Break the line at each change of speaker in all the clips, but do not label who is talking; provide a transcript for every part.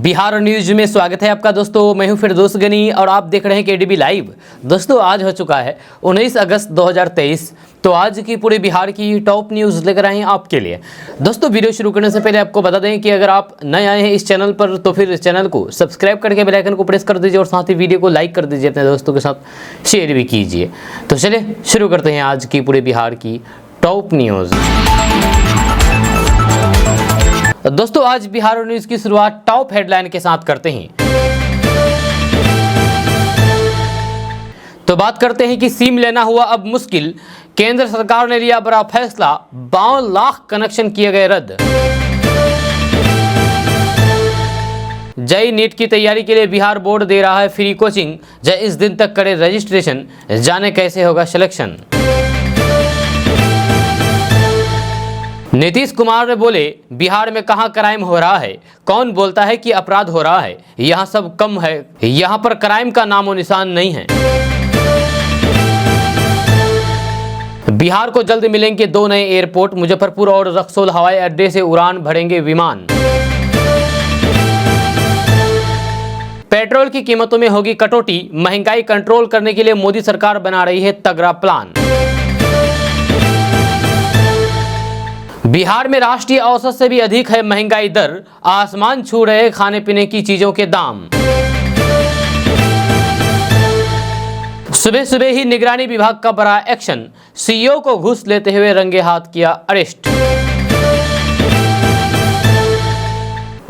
Bihar news में स्वागत है आपका दोस्तों। मैं हूं फिरदौस गनी और आप देख रहे हैं केडीबी लाइव। दोस्तों आज हो चुका है 19 अगस्त 2023। तो आज की पूरे बिहार की टॉप न्यूज़ लेकर आए हैं आपके लिए। दोस्तों वीडियो शुरू करने से पहले आपको बता दें कि अगर आप नए आए हैं इस चैनल पर तो फिर इस चैनल को सब्सक्राइब करके बेल आइकन को प्रेस कर दीजिए और साथ ही वीडियो को लाइक कर दीजिए, अपने दोस्तों के साथ शेयर भी कीजिए। तो चलिए शुरू करते हैं आज की पूरे बिहार की टॉप न्यूज़। दोस्तों आज बिहार न्यूज की शुरुआत टॉप हेडलाइन के साथ करते हैं। तो बात करते हैं कि सिम लेना हुआ अब मुश्किल, केंद्र सरकार ने लिया बड़ा फैसला, 52 लाख कनेक्शन किए गए रद्द। जेईई नीट की तैयारी के लिए बिहार बोर्ड दे रहा है फ्री कोचिंग, 20 दिन तक करे रजिस्ट्रेशन, जाने कैसे होगा सिलेक्शन। नीतीश कुमार ने बोले बिहार में कहां क्राइम हो रहा है, कौन बोलता है कि अपराध हो रहा है, यहां सब कम है, यहां पर क्राइम का नामो निशान नहीं है। बिहार को जल्द मिलेंगे 2 नए एयरपोर्ट, मुजफ्फरपुर और रक्सौल हवाई अड्डे से उड़ान भरेंगे विमान। पेट्रोल की कीमतों में होगी कटौती, महंगाई कंट्रोल करने के लिए मोदी सरकार बना रही है तगड़ा प्लान। बिहार में राष्ट्रीय औसत से भी अधिक है महंगाई दर, आसमान छू रहे खाने पीने की चीजों के दाम। सुबह सुबह ही निगरानी विभाग का बड़ा एक्शन, सीईओ को घूस लेते हुए रंगे हाथ किया अरेस्ट।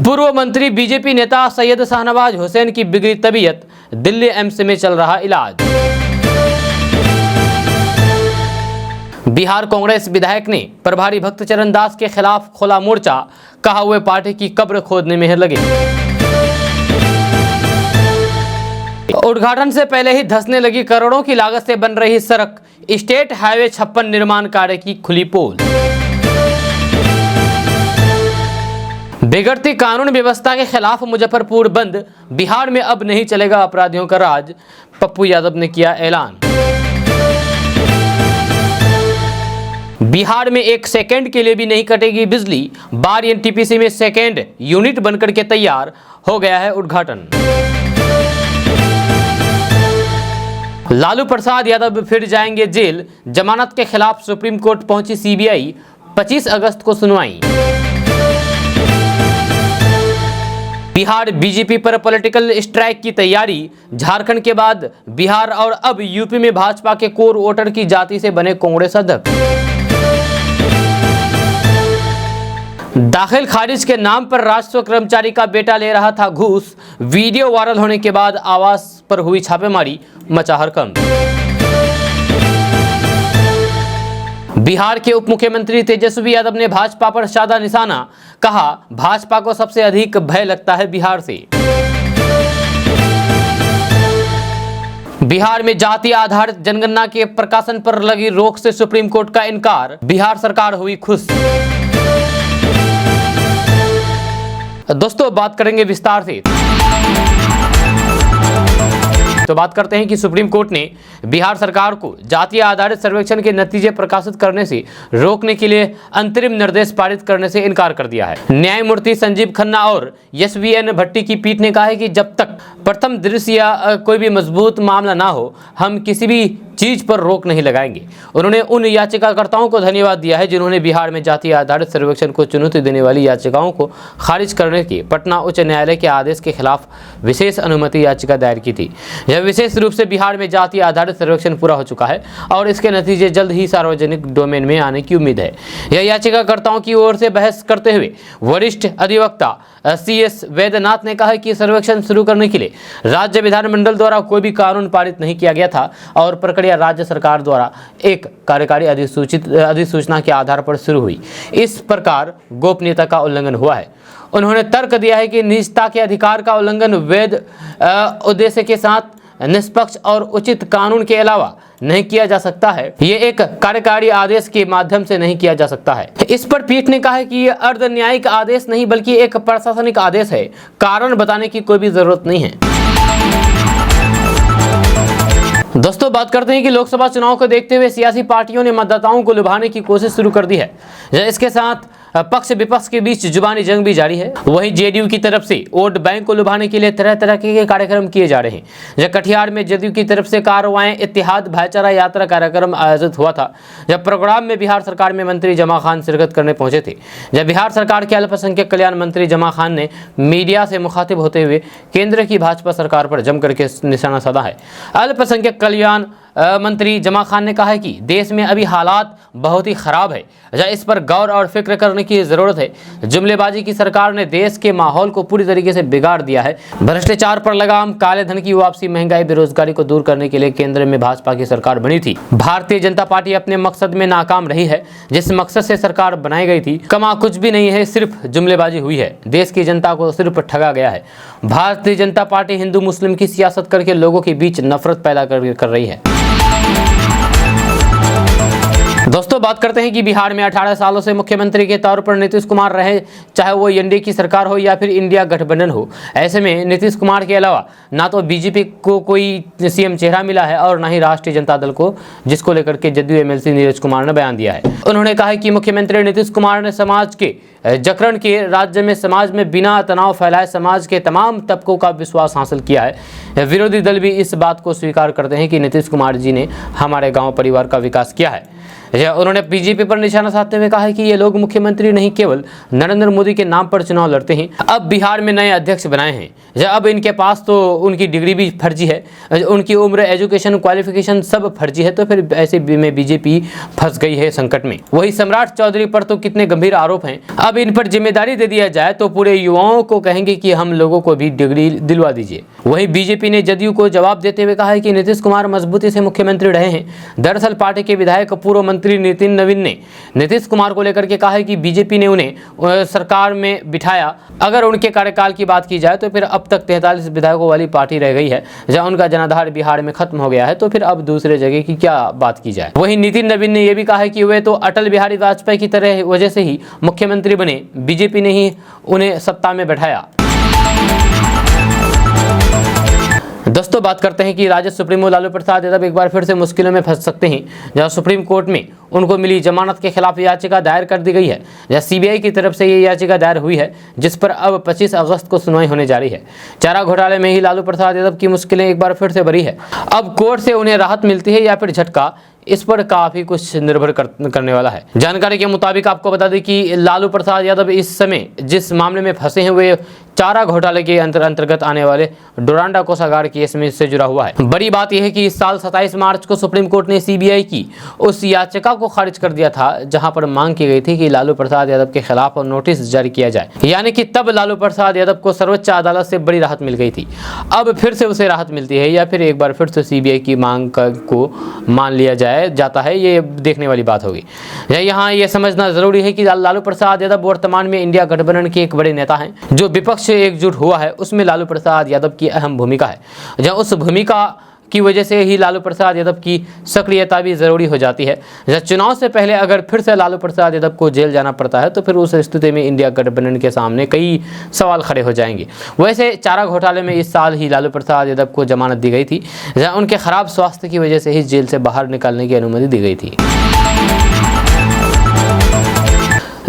पूर्व मंत्री बीजेपी नेता सैयद शाहनवाज हुसैन की बिगड़ी तबीयत, दिल्ली एम्स में चल रहा इलाज। बिहार कांग्रेस विधायक ने प्रभारी भक्त चरण दास के खिलाफ खोला मोर्चा, कहा हुए पार्टी की कब्र खोदने में लगे। उद्घाटन से पहले ही धंसने लगी करोड़ों की लागत से बन रही सड़क, स्टेट हाईवे 56 निर्माण कार्य की खुली पोल। बिगड़ती कानून व्यवस्था के खिलाफ मुजफ्फरपुर बंद, बिहार में अब नहीं चलेगा अपराधियों का राज, पप्पू यादव ने किया ऐलान। बिहार में 1 सेकेंड के लिए भी नहीं कटेगी बिजली, बार एनटीपीसी में सेकेंड यूनिट बनकर के तैयार, हो गया है उद्घाटन। लालू प्रसाद यादव फिर जाएंगे जेल, जमानत के खिलाफ सुप्रीम कोर्ट पहुंची सीबीआई, 25 अगस्त को सुनवाई। बिहार बीजेपी पर पॉलिटिकल स्ट्राइक की तैयारी, झारखंड के बाद बिहार और अब यूपी में भाजपा के कोर वोटर की जाति से बने कांग्रेस अध्यक्ष। दाखिल खारिज के नाम पर राजस्व कर्मचारी का बेटा ले रहा था घूस, वीडियो वायरल होने के बाद आवास पर हुई छापेमारी, मचा हड़कंप। बिहार के उप मुख्यमंत्री तेजस्वी यादव ने भाजपा पर साधा निशाना, कहा भाजपा को सबसे अधिक भय लगता है बिहार से। बिहार में जाति आधारित जनगणना के प्रकाशन पर लगी रोक से सुप्रीम कोर्ट का इनकार, बिहार सरकार हुई खुश। दोस्तों बात करेंगे विस्तार से। तो बात करते हैं कि सुप्रीम कोर्ट ने बिहार सरकार को जातीय आधारित सर्वेक्षण के नतीजे प्रकाशित करने से रोकने के लिए अंतरिम निर्देश पारित करने से इनकार कर दिया है। न्यायमूर्ति संजीव खन्ना और एसवीएन भट्टी की पीठ ने कहा है कि जब तक प्रथम दृश्य या कोई भी मजबूत मामला ना हो, हम किसी भी चीज पर रोक नहीं लगाएंगे। उन्होंने उन याचिकाकर्ताओं को धन्यवाद दिया है जिन्होंने बिहार में जातीय आधारित सर्वेक्षण को चुनौती देने वाली याचिकाओं को खारिज करने के पटना उच्च न्यायालय के आदेश के खिलाफ विशेष अनुमति याचिका दायर की थी। यह विशेष रूप से बिहार में जातीय आधारित सर्वेक्षण पूरा हो चुका है और इसके नतीजे जल्द ही सार्वजनिक डोमेन में आने की उम्मीद है। यह याचिकाकर्ताओं की ओर से बहस करते हुए वरिष्ठ अधिवक्ता CS वैद्यनाथ ने कहा कि सर्वेक्षण शुरू करने के लिए राज्य विधानमंडल द्वारा कोई भी कानून पारित नहीं किया गया था और प्रक्रिया राज्य सरकार द्वारा एक कार्यकारी अधिसूचना के आधार पर शुरू हुई। इस प्रकार गोपनीयता का उल्लंघन हुआ है। उन्होंने तर्क दिया है कि निजता के अधिकार का उल्लंघन वैध उद्देश्य के साथ निष्पक्ष और उचित कानून के अलावा नहीं किया जा सकता है। ये एक कार्यकारी आदेश के माध्यम से नहीं किया जा सकता है। इस पर पीठ ने कहा है कि ये अर्ध न्यायिक आदेश नहीं बल्कि एक प्रशासनिक आदेश है, कारण बताने की कोई भी जरूरत नहीं है। दोस्तों बात करते हैं कि लोकसभा चुनाव को देखते हुए सियासी पार्टियों ने मतदाताओं को लुभाने की कोशिश शुरू कर दी है। इसके साथ पक्ष विपक्ष के बीच जुबानी जंग भी जारी है। वहीं जेडीयू की तरफ से वोट बैंक को लुभाने के लिए तरह तरह के कार्यक्रम किए जा रहे हैं। जब कटिहार में जेडीयू की तरफ से कार्रवाई इत्तेहाद भाईचारा यात्रा कार्यक्रम आयोजित हुआ था। जब प्रोग्राम में बिहार सरकार में मंत्री जमा खान शिरकत करने पहुंचे थे। जब बिहार सरकार के अल्पसंख्यक कल्याण मंत्री जमा खान ने मीडिया से मुखातिब होते हुए केंद्र की भाजपा सरकार पर जमकर के निशाना साधा है। अल्पसंख्यक कल्याण मंत्री जमा खान ने कहा है कि देश में अभी हालात बहुत ही खराब है, इस पर गौर और फिक्र करने की जरूरत है। जुमलेबाजी की सरकार ने देश के माहौल को पूरी तरीके से बिगाड़ दिया है। भ्रष्टाचार पर लगाम, काले धन की वापसी, महंगाई, बेरोजगारी को दूर करने के लिए केंद्र में भाजपा की सरकार बनी थी। भारतीय जनता पार्टी अपने मकसद में नाकाम रही है। जिस मकसद से सरकार बनाई गई थी, कमा कुछ भी नहीं है, सिर्फ जुमलेबाजी हुई है। देश की जनता को सिर्फ ठगा गया है। भारतीय जनता पार्टी हिंदू मुस्लिम की सियासत करके लोगों के बीच नफरत पैदा कर रही है। दोस्तों, बात करते हैं कि बिहार में 18 सालों से मुख्यमंत्री के तौर पर नीतीश कुमार रहे, चाहे वो एनडीए की सरकार हो या फिर इंडिया गठबंधन हो। ऐसे में नीतीश कुमार के अलावा ना तो बीजेपी को कोई सीएम चेहरा मिला है और ना ही राष्ट्रीय जनता दल को, जिसको लेकर के जदयू एमएलसी नीरज कुमार ने बयान दिया है। उन्होंने कहा है कि मुख्यमंत्री नीतीश कुमार ने समाज के जकड़न के राज्य में समाज में बिना तनाव फैलाए समाज के तमाम तबकों का विश्वास हासिल किया है। विरोधी दल भी इस बात को स्वीकार करते हैं कि नीतीश कुमार जी ने हमारे गांव परिवार का विकास किया है। उन्होंने बीजेपी पर निशाना साधते हुए कहा है कि ये लोग मुख्यमंत्री नहीं केवल नरेंद्र मोदी के नाम पर चुनाव लड़ते हैं। अब बिहार में नए अध्यक्ष बनाए हैं, अब इनके पास तो उनकी डिग्री भी फर्जी है, उनकी उम्र, एजुकेशन, क्वालिफिकेशन सब फर्जी है। तो फिर ऐसे में बीजेपी फंस गई है संकट में। वही सम्राट चौधरी पर तो कितने गंभीर आरोप हैं। अब इन पर जिम्मेदारी दे दिया जाए तो पूरे युवाओं को कहेंगे कि हम लोगों को भी डिग्री दिलवा दीजिए। वहीं बीजेपी ने जदयू को जवाब देते हुए कहा है कि नीतीश कुमार मजबूती से मुख्यमंत्री रहे हैं। दरअसल पार्टी के विधायक पूर्व मंत्री नितिन नवीन ने नीतीश कुमार को लेकर के कहा है कि बीजेपी ने उन्हें सरकार में बिठाया। अगर उनके कार्यकाल की बात की जाए तो फिर अब तक 43 विधायकों वाली पार्टी रह गई है, जहां उनका जनाधार बिहार में खत्म हो गया है। तो फिर अब दूसरे जगह की क्या बात की जाए। वहीं नितिन नवीन ने यह भी कहा है कि वे तो अटल बिहारी वाजपेयी की तरह वजह से ही मुख्यमंत्री बने, बीजेपी ने ही उन्हें सत्ता में बैठाया। दोस्तों, बात करते हैं कि राजद सुप्रीमो लालू प्रसाद यादव एक बार फिर से मुश्किलों में फंस सकते हैं। जहां सुप्रीम कोर्ट में उनको मिली जमानत के खिलाफ याचिका दायर कर दी गई है। जहां सीबीआई की तरफ से ये याचिका दायर हुई है, जिस पर अब 25 अगस्त को सुनवाई होने जा रही है। चारा घोटाले में ही लालू प्रसाद यादव की मुश्किलें एक बार फिर से बढ़ी है। अब कोर्ट से उन्हें राहत मिलती है या फिर झटका, इस पर काफी कुछ निर्भर करने वाला है। जानकारी के मुताबिक आपको बता दें कि लालू प्रसाद यादव इस समय जिस मामले में फंसे हैं वे चारा घोटाले के अंतर्गत आने वाले डोरांडा कोषागार केस में से जुड़ा हुआ है। बड़ी बात यह है कि इस साल 27 मार्च को सुप्रीम कोर्ट ने सीबीआई की उस याचिका को खारिज कर दिया था, जहां पर मांग की गई थी कि लालू प्रसाद यादव के खिलाफ नोटिस जारी किया जाए। यानी कि तब लालू प्रसाद यादव को सर्वोच्च अदालत से बड़ी राहत मिल गई थी। अब फिर से उसे राहत मिलती है या फिर एक बार फिर से सीबीआई की मांग को मान लिया जाता है, ये देखने वाली बात होगी। यहाँ ये समझना जरूरी है कि लालू प्रसाद यादव वर्तमान में इंडिया गठबंधन के एक बड़े नेता हैं। जो विपक्ष से एकजुट हुआ है उसमें लालू प्रसाद यादव की अहम भूमिका है। जहाँ उस भूमिका की वजह से ही लालू प्रसाद यादव की सक्रियता भी जरूरी हो जाती है। जब चुनाव से पहले अगर फिर से लालू प्रसाद यादव को जेल जाना पड़ता है तो फिर उस स्थिति में इंडिया गठबंधन के सामने कई सवाल खड़े हो जाएंगे। वैसे चारा घोटाले में इस साल ही लालू प्रसाद यादव को जमानत दी गई थी, जहां उनके खराब स्वास्थ्य की वजह से ही जेल से बाहर निकालने की अनुमति दी गई थी।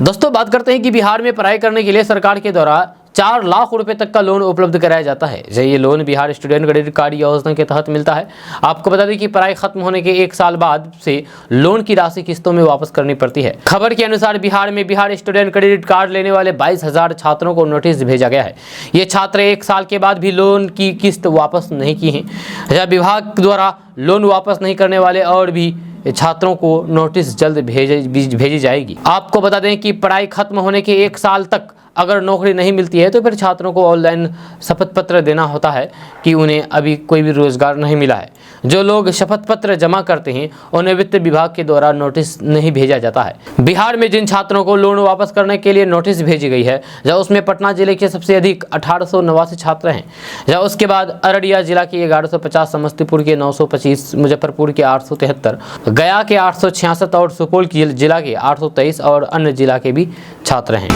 दोस्तों, बात करते हैं कि बिहार में पढ़ाई करने के लिए सरकार के द्वारा 4 लाख रुपए तक का लोन उपलब्ध कराया जाता है। ये loan Bihar student credit card योजना के तहत मिलता है। आपको बता दें कि पढ़ाई खत्म होने के 1 साल बाद से लोन की राशि किस्तों में वापस करनी पड़ती है। खबर के अनुसार बिहार में बिहार स्टूडेंट क्रेडिट कार्ड लेने वाले 22,000 छात्रों को नोटिस भेजा गया है। ये छात्र 1 साल के बाद भी लोन की किस्त वापस नहीं की है। विभाग द्वारा लोन वापस नहीं करने वाले और भी छात्रों को नोटिस जल्द भेजी जाएगी। आपको बता दें कि पढ़ाई खत्म होने के 1 साल तक अगर नौकरी नहीं मिलती है तो फिर छात्रों को ऑनलाइन शपथ पत्र देना होता है कि उन्हें अभी कोई भी रोजगार नहीं मिला है। जो लोग शपथ पत्र जमा करते हैं उन्हें वित्त विभाग के द्वारा नोटिस नहीं भेजा जाता है। बिहार में जिन छात्रों को लोन वापस करने के लिए नोटिस भेजी गई है, जहाँ उसमें पटना जिले के सबसे अधिक 1889 छात्र हैं, जहाँ उसके बाद अररिया जिला के 1150, समस्तीपुर के 925, मुजफ्फरपुर के 873, गया के 866 और सुपौल जिला के 823 और अन्य जिला के भी छात्र हैं।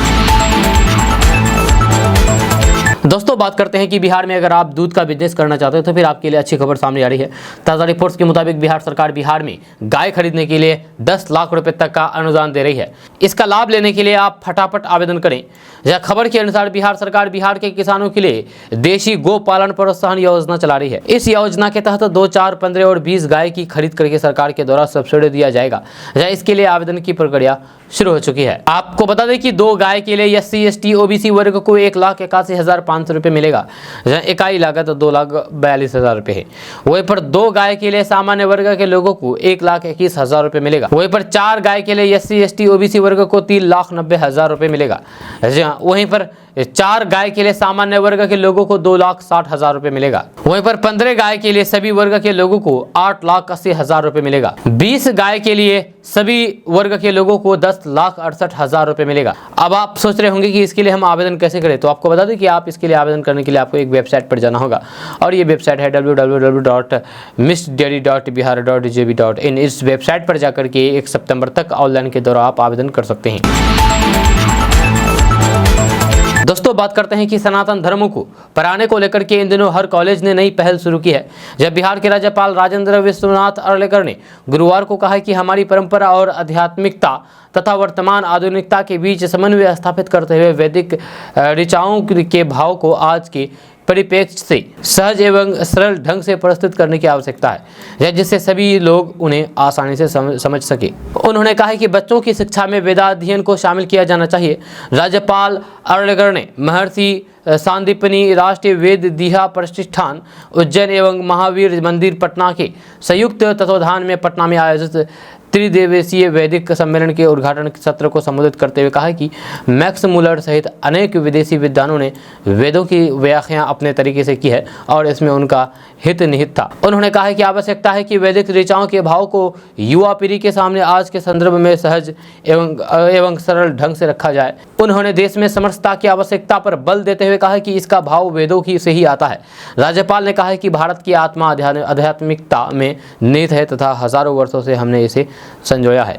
दोस्तों बात करते हैं कि बिहार में अगर आप दूध का बिजनेस करना चाहते हो तो फिर आपके लिए अच्छी खबर सामने आ रही है। ताज़ा रिपोर्ट्स के मुताबिक बिहार सरकार बिहार में गाय खरीदने के लिए 10 लाख रुपए तक का अनुदान दे रही है। इसका लाभ लेने के लिए आप फटाफट आवेदन करें। यह खबर के अनुसार बिहार सरकार बिहार के किसानों के लिए देशी गो पालन प्रोत्साहन योजना चला रही है। इस योजना के तहत 2, 4, 15 और 20 गाय की खरीद करके सरकार के द्वारा सब्सिडी दिया जाएगा। इसके लिए आवेदन की प्रक्रिया शुरू हो चुकी है। आपको बता दें कि 2 गाय के लिए SC, ST, OBC वर्ग को 1,81,500 रुपये मिलेगा। इकाई लागत 2,42,000 रुपये है। वहीं पर 2 गाय के लिए सामान्य वर्ग के लोगों को 1,21,000 रुपये मिलेगा। वहीं पर 4 गाय के लिए SC, ST, OBC वर्ग को 3,90,000 रुपये मिलेगा। वहीं पर 4 गाय के लिए सामान्य वर्ग के लोगों को 2,60,000 रुपये मिलेगा। वहीं पर 15 गाय के लिए सभी वर्ग के लोगों को 8,80,000 रुपये मिलेगा। 20 गाय के लिए सभी वर्ग के लोगों को 10,68,000 रुपये मिलेगा। अब आप सोच रहे होंगे कि इसके लिए हम आवेदन कैसे करें, तो आपको बता दें कि आप इसके लिए आवेदन करने के लिए आपको एक वेबसाइट पर जाना होगा और ये वेबसाइट है www.mistdairy.bihar.gov.in। इस वेबसाइट पर जाकर के 1 सितंबर तक ऑनलाइन के द्वारा आप आवेदन कर सकते हैं। दोस्तों बात करते हैं कि सनातन धर्मों को पढ़ाने को लेकर के इन दिनों हर कॉलेज ने नई पहल शुरू की है। जब बिहार के राज्यपाल राजेंद्र विश्वनाथ अर्लेकर ने गुरुवार को कहा कि हमारी परंपरा और आध्यात्मिकता तथा वर्तमान आधुनिकता के बीच समन्वय स्थापित करते हुए वैदिक ऋचाओं के भाव को आज के परिप्रेक्ष्य से सहज एवं सरल ढंग से प्रस्तुत करने की आवश्यकता है, जिससे सभी लोग उन्हें आसानी से समझ सके। उन्होंने कहा कि बच्चों की शिक्षा में वेदाध्ययन को शामिल किया जाना चाहिए। राज्यपाल अर्लेकर ने महर्षि सांदीपनि राष्ट्रीय वेद दीहा प्रतिष्ठान उज्जैन एवं महावीर मंदिर पटना के संयुक्त तत्वाधान में पटना में आयोजित त्रिदिवसीय वैदिक सम्मेलन के उद्घाटन सत्र को संबोधित करते हुए कहा कि मैक्स मुलर सहित अनेक विदेशी विद्वानों ने वेदों की व्याख्या अपने तरीके से की है और इसमें उनका हित निहित था। उन्होंने कहा कि आवश्यकता है कि वैदिक ऋचाओं के भाव को युवा पीढ़ी के सामने आज के संदर्भ में सहज एवं सरल ढंग से रखा जाए। उन्होंने देश में समरसता की आवश्यकता पर बल देते हुए कहा कि इसका भाव वेदों की से ही आता है। राज्यपाल ने कहा कि भारत की आत्मा आध्यात्मिकता में निहित है तथा हजारों वर्षों से हमने इसे संजोया है।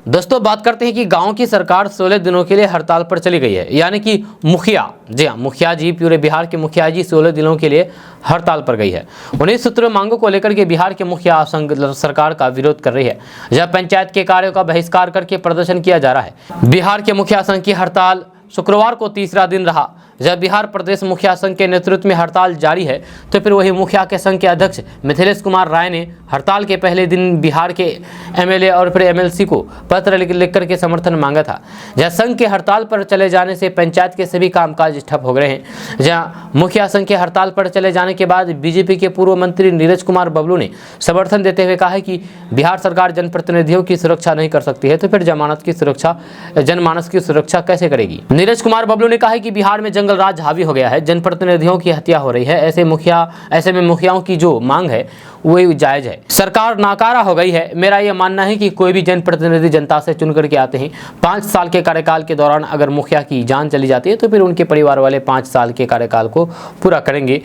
दोस्तों बात करते हैं कि गांव की सरकार 16 दिनों के लिए हड़ताल पर चली गई है, यानी कि मुखिया जी पूरे बिहार के मुखिया जी 16 दिनों के लिए हड़ताल पर गई है। उन्हीं सूत्रों मांगों को लेकर के बिहार के मुखिया संघ सरकार का विरोध कर रही है। जब पंचायत के कार्यों का बहिष्कार करके प्रदर्शन किया जा रहा है। बिहार के मुखिया संघ की हड़ताल शुक्रवार को तीसरा दिन रहा। जब बिहार प्रदेश मुखिया संघ के नेतृत्व में हड़ताल जारी है तो फिर वही मुखिया के संघ के अध्यक्ष मिथिलेश कुमार राय ने हड़ताल के पहले दिन बिहार के MLA और फिर MLC को पत्र लिख करके समर्थन मांगा था। जहां संघ के हड़ताल पर चले जाने से पंचायत के सभी कामकाज ठप हो गए हैं। जहां मुखिया संघ के हड़ताल पर चले जाने के बाद बीजेपी के पूर्व मंत्री नीरज कुमार बबलू ने समर्थन देते हुए कहा है कि बिहार सरकार जनप्रतिनिधियों की सुरक्षा नहीं कर सकती है तो फिर जनमानस की सुरक्षा कैसे करेगी। नीरज कुमार बबलू ने कहा है कि बिहार में जंगल राज हावी हो गया है, जनप्रतिनिधियों की हत्या हो रही है। ऐसे में मुखियाओं की जो मांग है वो जायज है। सरकार नाकारा हो गई है। मेरा यह मानना है कि कोई भी जनप्रतिनिधि जनता से चुन करके आते हैं। 5 साल के कार्यकाल के दौरान अगर मुखिया की जान चली जाती है तो फिर उनके परिवार वाले 5 साल के कार्यकाल को पूरा करेंगे।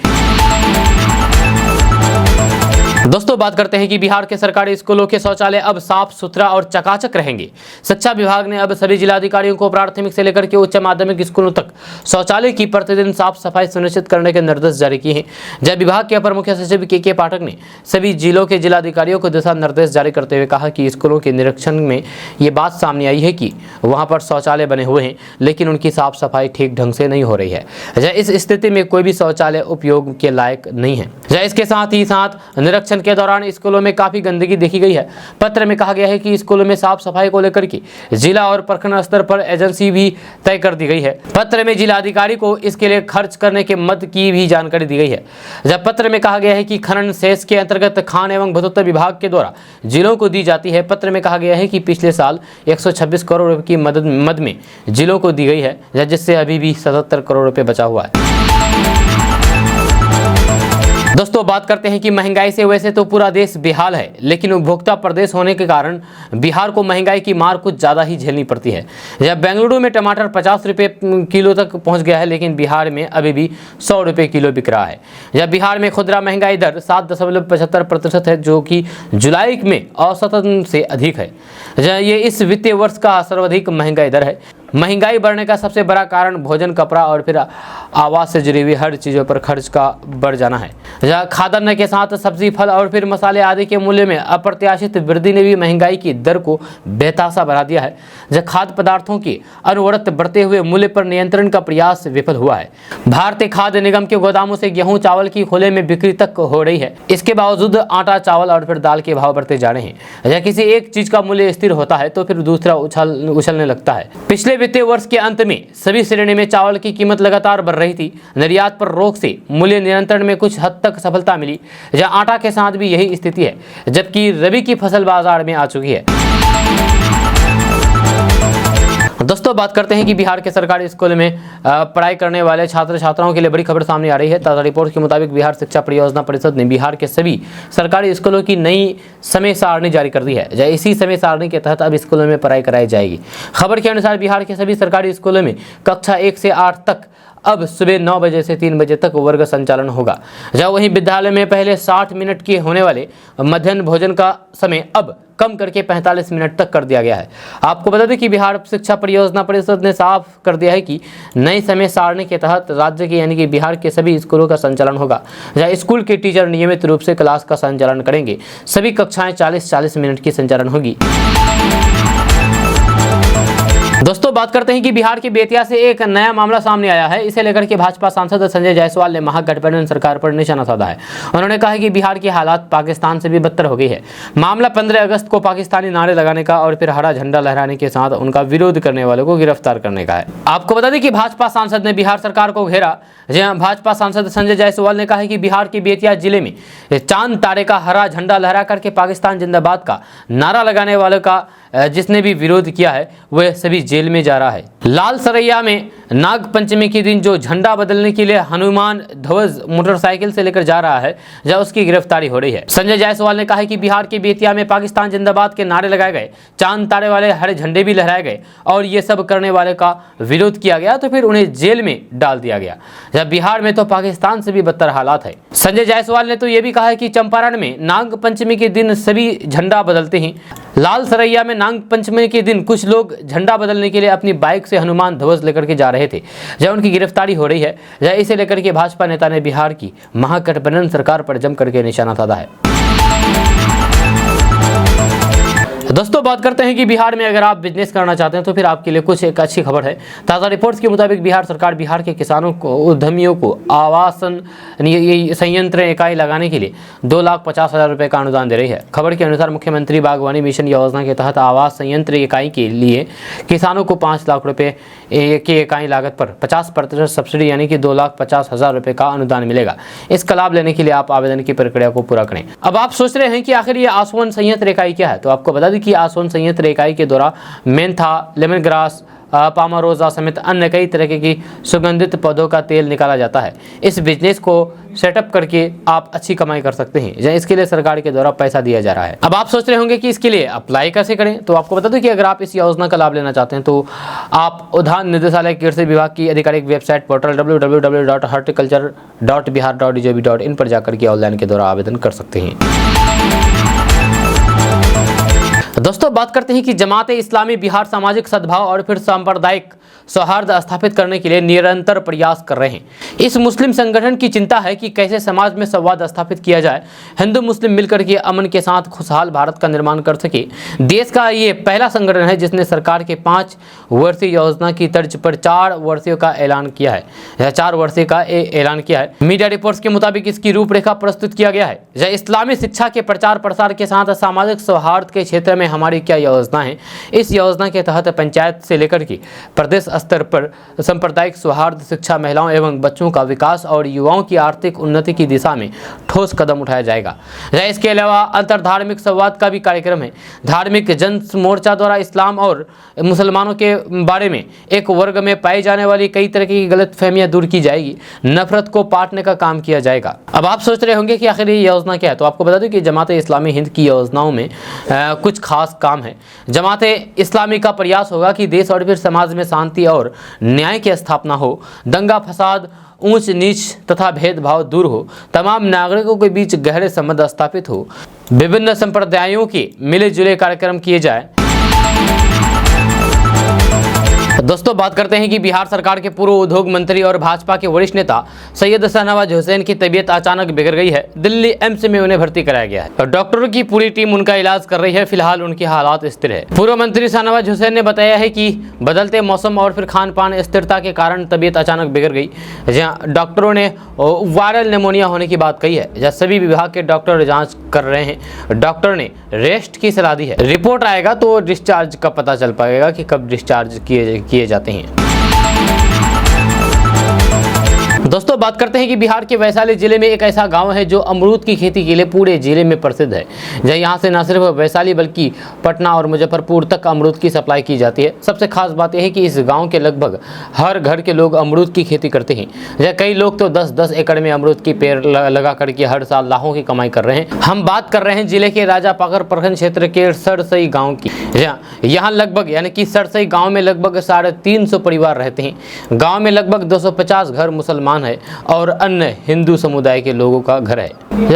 दोस्तों बात करते हैं कि बिहार के सरकारी स्कूलों के शौचालय अब साफ सुथरा और चकाचक रहेंगे। शिक्षा विभाग ने अब सभी जिलाधिकारियों को प्राथमिक से लेकर के उच्च माध्यमिक स्कूलों तक शौचालय की प्रतिदिन साफ सफाई सुनिश्चित करने के निर्देश जारी किए हैं। जब विभाग के अपर मुख्य सचिव के पाठक ने सभी जिलों के जिलाधिकारियों को दिशा निर्देश जारी करते हुए कहा कि स्कूलों के निरीक्षण में ये बात सामने आई है कि वहाँ पर शौचालय बने हुए हैं लेकिन उनकी साफ सफाई ठीक ढंग से नहीं हो रही है। इस स्थिति में कोई भी शौचालय उपयोग के लायक नहीं है। इसके साथ ही निरीक्षण के दौरान स्कूलों में काफी गंदगी देखी गई है। पत्र में कहा गया है कि स्कूलों में साफ सफाई को लेकर के जिला और प्रखंड स्तर पर एजेंसी भी तय कर दी गई है। पत्र में जिलाधिकारी को इसके लिए खर्च करने के मद की भी जानकारी दी गई है। जब पत्र में कहा गया है कि खनन सेस के अंतर्गत खान एवं भूतत्व विभाग के द्वारा जिलों को दी जाती है। पत्र में कहा गया है कि पिछले साल 126 करोड़ रुपए की मद में जिलों को दी गई है, जिससे अभी भी 77 करोड़ रुपए बचा हुआ है। दोस्तों बात करते हैं कि महंगाई से वैसे तो पूरा देश बेहाल है, लेकिन उपभोक्ता प्रदेश होने के कारण बिहार को महंगाई की मार कुछ ज़्यादा ही झेलनी पड़ती है। जब बेंगलुरु में टमाटर 50 रुपये किलो तक पहुंच गया है, लेकिन बिहार में अभी भी 100 रुपये किलो बिक रहा है। जब बिहार में खुदरा महंगाई दर 7.75% है, जो कि जुलाई में औसतन से अधिक है। ये इस वित्तीय वर्ष का सर्वाधिक महंगाई दर है। महंगाई बढ़ने का सबसे बड़ा कारण भोजन, कपड़ा और फिर आवास से जुड़ी हुई हर चीज़ों पर खर्च का बढ़ जाना है। जहाँ खाद्यान्न के साथ सब्जी, फल और फिर मसाले आदि के मूल्य में अप्रत्याशित वृद्धि ने भी महंगाई की दर को बेतहाशा बढ़ा दिया है। जहाँ खाद्य पदार्थों की अनवरत बढ़ते हुए मूल्य पर नियंत्रण का प्रयास विफल हुआ है। भारतीय खाद्य निगम के गोदामों से गेहूं, चावल की खुले में बिक्री तक हो रही है। इसके बावजूद आटा, चावल और फिर दाल के भाव बढ़ते जा रहे हैं। जहाँ किसी एक चीज का मूल्य स्थिर होता है तो फिर दूसरा उछलने लगता है। पिछले वित्तीय वर्ष के अंत में सभी श्रेणी में चावल की कीमत लगातार बढ़ रही थी। निर्यात पर रोक से मूल्य नियंत्रण में कुछ हद तक सफलता मिली। जहाँ आटा के साथ भी यही स्थिति है, जबकि रबी की फसल बाजार में आ चुकी है। दोस्तों, बात करते हैं कि बिहार के सरकारी स्कूल में पढ़ाई करने वाले छात्र छात्राओं के लिए बड़ी खबर सामने आ रही है। ताज़ा रिपोर्ट के मुताबिक बिहार शिक्षा परियोजना परिषद ने बिहार के सभी सरकारी स्कूलों की नई समय सारणी जारी कर दी है। इसी समय सारणी के तहत अब स्कूलों में पढ़ाई कराई जाएगी। खबर के अनुसार बिहार के सभी सरकारी स्कूलों में कक्षा 1 से 8 तक अब सुबह 9 बजे से 3 बजे तक वर्ग संचालन होगा। जहाँ वहीं विद्यालय में पहले 60 मिनट के होने वाले मध्याह्न भोजन का समय अब कम करके 45 मिनट तक कर दिया गया है। आपको बता दें कि बिहार शिक्षा परियोजना परिषद ने साफ कर दिया है कि नई समय सारणी के तहत राज्य के यानी कि बिहार के सभी स्कूलों का संचालन होगा। जहाँ स्कूल के टीचर नियमित रूप से क्लास का संचालन करेंगे। सभी कक्षाएं 40-40 मिनट की संचालन होगी। दोस्तों, बात करते हैं कि बिहार के बेतिया से एक नया मामला सामने आया है। इसे लेकर के भाजपा सांसद संजय जायसवाल ने महागठबंधन सरकार पर निशाना साधा है। उन्होंने कहा कि बिहार की हालात पाकिस्तान से भी बदतर हो गई है। मामला 15 अगस्त को पाकिस्तानी नारे लगाने का और फिर हरा झंडा लहराने के साथ उनका विरोध करने वालों को गिरफ्तार करने का है। आपको बता दें कि भाजपा सांसद ने बिहार सरकार को घेरा। जहां भाजपा सांसद संजय जायसवाल ने कहा कि बिहार के बेतिया जिले में चांद तारे का हरा झंडा लहरा करके पाकिस्तान जिंदाबाद का नारा लगाने वालों का जिसने भी विरोध किया है वह सभी जेल में जा रहा है। लाल सरैया में नाग पंचमी के दिन जो झंडा बदलने के लिए हनुमान ध्वज मोटरसाइकिल से लेकर जा रहा है, जहां उसकी गिरफ्तारी हो रही है। संजय जायसवाल ने कहा कि बिहार के बेतिया में पाकिस्तान जिंदाबाद के नारे लगाए गए, चांद तारे वाले हरे झंडे भी लहराए गए और ये सब करने वाले का विरोध किया गया तो फिर उन्हें जेल में डाल दिया गया। जब बिहार में तो पाकिस्तान से भी बदतर हालात है। संजय जायसवाल ने तो ये भी कहा है कि चंपारण में नाग पंचमी के दिन सभी झंडा बदलते हैं। लाल सरैया में नाग पंचमी के दिन कुछ लोग झंडा बदलने के लिए अपनी बाइक से हनुमान ध्वज लेकर के जा रहे थे, जहां उनकी गिरफ्तारी हो रही है। जहां इसे लेकर के भाजपा नेता ने बिहार की महागठबंधन सरकार पर जम करके निशाना साधा है। दोस्तों, बात करते हैं कि बिहार में अगर आप बिजनेस करना चाहते हैं तो फिर आपके लिए कुछ एक अच्छी खबर है। ताज़ा रिपोर्ट्स के मुताबिक बिहार सरकार बिहार के किसानों को, उद्यमियों को आवासन संयंत्र इकाई लगाने के लिए 2,50,000 रुपये का अनुदान दे रही है। खबर के अनुसार मुख्यमंत्री बागवानी मिशन योजना के तहत आवास संयंत्र इकाई के लिए किसानों को 5 लाख रुपये की इकाई लागत पर 50% सब्सिडी यानी कि 2,50,000 रुपये का अनुदान मिलेगा। इसका लाभ लेने के लिए आप आवेदन की प्रक्रिया को पूरा करें। अब आप सोच रहे हैं कि आखिर ये आसवन संयंत्र इकाई क्या है, तो आपको बता दें कि आसवन संयंत्र इकाई के द्वारा मेंथा, लेमन ग्रास, पामारोजा समेत अन्य कई तरह की सुगंधित पौधों का तेल निकाला जाता है। इस बिजनेस को सेटअप करके आप अच्छी कमाई कर सकते हैं, जहाँ इसके लिए सरकार के द्वारा पैसा दिया जा रहा है। अब आप सोच रहे होंगे कि इसके लिए अप्लाई कैसे करें, तो आपको बता दूं कि अगर आप इस योजना का लाभ लेना चाहते हैं तो आप उद्यान निदेशालय कृषि विभाग की आधिकारिक वेबसाइट पोर्टल www.horticulture.bihar.gov.in पर जाकर के ऑनलाइन के द्वारा आवेदन कर सकते हैं। दोस्तों, बात करते हैं कि जमात इस्लामी बिहार सामाजिक सद्भाव और फिर सांप्रदायिक सौहार्द स्थापित करने के लिए निरंतर प्रयास कर रहे हैं। इस मुस्लिम संगठन की चिंता है कि कैसे समाज में संवाद स्थापित किया जाए, हिंदू मुस्लिम मिलकर के अमन के साथ खुशहाल भारत का निर्माण कर सके। देश का ये पहला संगठन है जिसने सरकार के 5 वर्षीय योजना की तर्ज पर 4 वर्षीय का ऐलान किया है। 4 वर्षीय का ऐलान किया है। मीडिया रिपोर्ट्स के मुताबिक इसकी रूपरेखा प्रस्तुत किया गया है। इस्लामी शिक्षा के प्रचार प्रसार के साथ सामाजिक सौहार्द के क्षेत्र में हमारी क्या योजना है। इस योजना के तहत पंचायत से लेकर के प्रदेश स्तर पर सांप्रदायिक सौहार्द, शिक्षा, महिलाओं एवं बच्चों का विकास और युवाओं की आर्थिक उन्नति की दिशा में ठोस कदम उठाया जाएगा। इसके अलावा अंतर धार्मिक संवाद का भी कार्यक्रम है। धार्मिक जन मोर्चा द्वारा इस्लाम और मुसलमानों के बारे में एक वर्ग में पाई जाने वाली कई तरह की गलतफहमियां दूर की जाएगी, नफरत को पाटने का काम किया जाएगा। अब आप सोच रहे होंगे कि आखिर ये योजना क्या है, तो आपको बता दूं कि जमात इस्लामी हिंद की योजनाओं में कुछ खास काम है। जमात इस्लामी का प्रयास होगा कि देश और फिर समाज में शांति और न्याय की स्थापना हो, दंगा फसाद, ऊंच नीच तथा भेदभाव दूर हो, तमाम नागरिकों के बीच गहरे संबंध स्थापित हो, विभिन्न संप्रदायों के मिले जुले कार्यक्रम किए जाए। दोस्तों बात करते हैं कि बिहार सरकार के पूर्व उद्योग मंत्री और भाजपा के वरिष्ठ नेता सैयद शाहनवाज हुसैन की तबीयत अचानक बिगड़ गई है। दिल्ली एम्स में उन्हें भर्ती कराया गया है और डॉक्टरों की पूरी टीम उनका इलाज कर रही है। फिलहाल उनकी हालात स्थिर है। पूर्व मंत्री शाहनवाज हुसैन ने बताया है कि बदलते मौसम और फिर खान पान स्थिरता के कारण तबीयत अचानक बिगड़ गई। जहाँ डॉक्टरों ने वायरल निमोनिया होने की बात कही है। जहाँ सभी विभाग के डॉक्टर जाँच कर रहे हैं। डॉक्टर ने रेस्ट की सलाह दी है। रिपोर्ट आएगा तो डिस्चार्ज का पता चल पाएगा कि कब डिस्चार्ज किए जाते हैं। दोस्तों बात करते हैं कि बिहार के वैशाली जिले में एक ऐसा गांव है जो अमरूद की खेती के लिए पूरे जिले में प्रसिद्ध है। जहाँ यहाँ से न सिर्फ वैशाली बल्कि पटना और मुजफ्फरपुर तक अमरूद की सप्लाई की जाती है। सबसे खास बात यह है कि इस गांव के लगभग हर घर के लोग अमरूद की खेती करते हैं। जहाँ कई लोग तो 10-10 एकड़ में अमरूद की पेड़ लगा करके हर साल लाखों की कमाई कर रहे हैं। हम बात कर रहे हैं जिले के राजापाकर प्रखंड क्षेत्र के सरसई गाँव की। यहाँ लगभग यानी कि सरसई गाँव में लगभग 350 परिवार रहते हैं। गाँव में लगभग 250 घर मुसलमान है और अन्य हिंदू समुदाय के लोगों का घर है।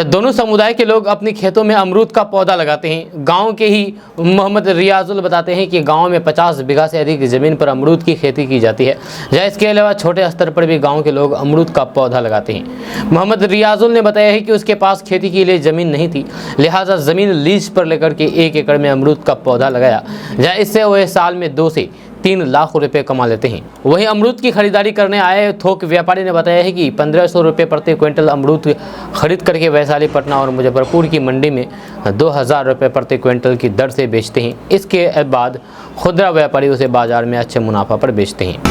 दोनों समुदाय के लोग अपने खेतों में अमरूद का पौधा लगाते हैं। गांव के ही मोहम्मद रियाजुल बताते हैं कि गांव में 50 बीघा से अधिक जमीन पर अमरूद की खेती की जाती है। या इसके अलावा छोटे स्तर पर भी गांव के लोग अमरूद का पौधा लगाते हैं। मोहम्मद रियाजुल ने बताया है कि उसके पास खेती के लिए जमीन नहीं थी, लिहाजा जमीन लीज पर लेकर के 1 एकड़ में अमरूद का पौधा लगाया। या इससे वह साल में 2 से 3 लाख रुपए कमा लेते हैं। वहीं अमरूद की खरीदारी करने आए थोक व्यापारी ने बताया है कि 1500 रुपये प्रति क्विंटल अमरूद खरीद करके वैशाली, पटना और मुजफ्फरपुर की मंडी में 2000 रुपये प्रति क्विंटल की दर से बेचते हैं। इसके बाद खुदरा व्यापारी उसे बाजार में अच्छे मुनाफा पर बेचते हैं।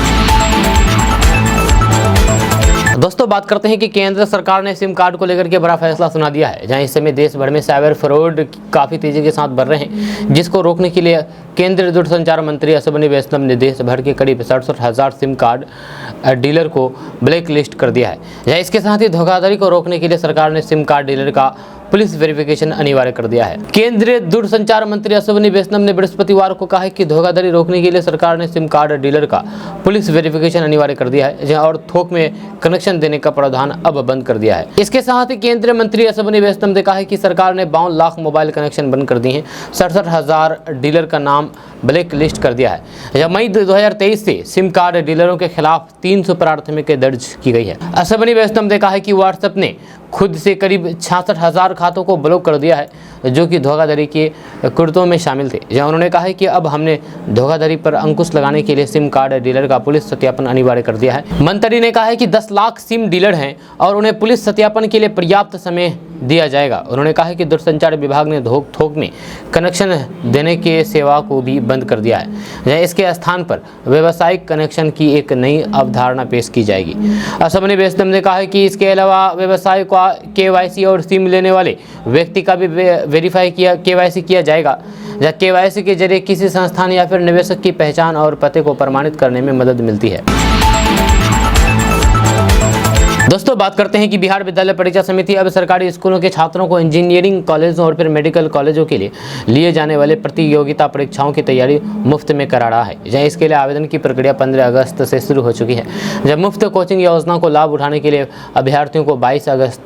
दोस्तों बात करते हैं कि केंद्र सरकार ने सिम कार्ड को लेकर के बड़ा फैसला सुना दिया है। जहां इस समय देश भर में साइबर फ्रॉड काफ़ी तेज़ी के साथ बढ़ रहे हैं, जिसको रोकने के लिए केंद्रीय दूरसंचार मंत्री अश्विनी वैष्णव ने देश भर के करीब 67,000 सिम कार्ड डीलर को ब्लैक लिस्ट कर दिया है। जहाँ इसके साथ ही धोखाधड़ी को रोकने के लिए सरकार ने सिम कार्ड डीलर का पुलिस वेरिफिकेशन अनिवार्य कर दिया है। केंद्रीय दूरसंचार मंत्री अश्विनी वैष्णव ने बृहस्पतिवार को कहा है कि धोखाधड़ी रोकने के लिए सरकार ने सिम कार्ड डीलर का पुलिस वेरिफिकेशन अनिवार्य कर दिया है और थोक में कनेक्शन देने का प्रावधान अब बंद कर दिया है। इसके साथ ही केंद्रीय मंत्री अश्विनी वैष्णव ने कहा है कि सरकार ने 52 लाख मोबाइल कनेक्शन बंद कर दिए हैं। 67,000 डीलर का नाम ब्लैक लिस्ट कर दिया है। मई 2023 से सिम कार्ड डीलरों के खिलाफ 300 प्राथमिकी दर्ज की गई है। अश्विनी वैष्णव ने कहा है कि व्हाट्सएप ने खुद से करीब 66,000 खातों को ब्लॉक कर दिया है, जो कि धोखाधड़ी के कृत्यों में शामिल थे। जहां उन्होंने कहा है कि अब हमने धोखाधड़ी पर अंकुश लगाने के लिए सिम कार्ड डीलर का पुलिस सत्यापन अनिवार्य कर दिया है। मंत्री ने कहा है कि 10 लाख सिम डीलर हैं और उन्हें पुलिस सत्यापन के लिए पर्याप्त समय दिया जाएगा। उन्होंने कहा है कि दूरसंचार विभाग ने थोक में कनेक्शन देने के सेवा को भी बंद कर दिया है। इसके स्थान पर व्यावसायिक कनेक्शन की एक नई अवधारणा पेश की जाएगी। अश्विनी वैष्णव ने कहा है कि इसके अलावा व्यवसाय को KYC और सिम लेने वाले व्यक्ति का भी KYC किया जाएगा। KYC के जरिए किसी संस्थान या फिर निवेशक की पहचान और पते को प्रमाणित करने में मदद मिलती है। दोस्तों बात करते हैं कि बिहार विद्यालय परीक्षा समिति अब सरकारी स्कूलों के छात्रों को इंजीनियरिंग कॉलेजों और फिर मेडिकल कॉलेजों के लिए जाने वाले प्रतियोगिता परीक्षाओं की तैयारी मुफ्त में करा रहा है। जहां इसके लिए आवेदन की प्रक्रिया 15 अगस्त से शुरू हो चुकी है। जब मुफ्त कोचिंग योजना को लाभ उठाने के लिए अभ्यर्थियों को 22 अगस्त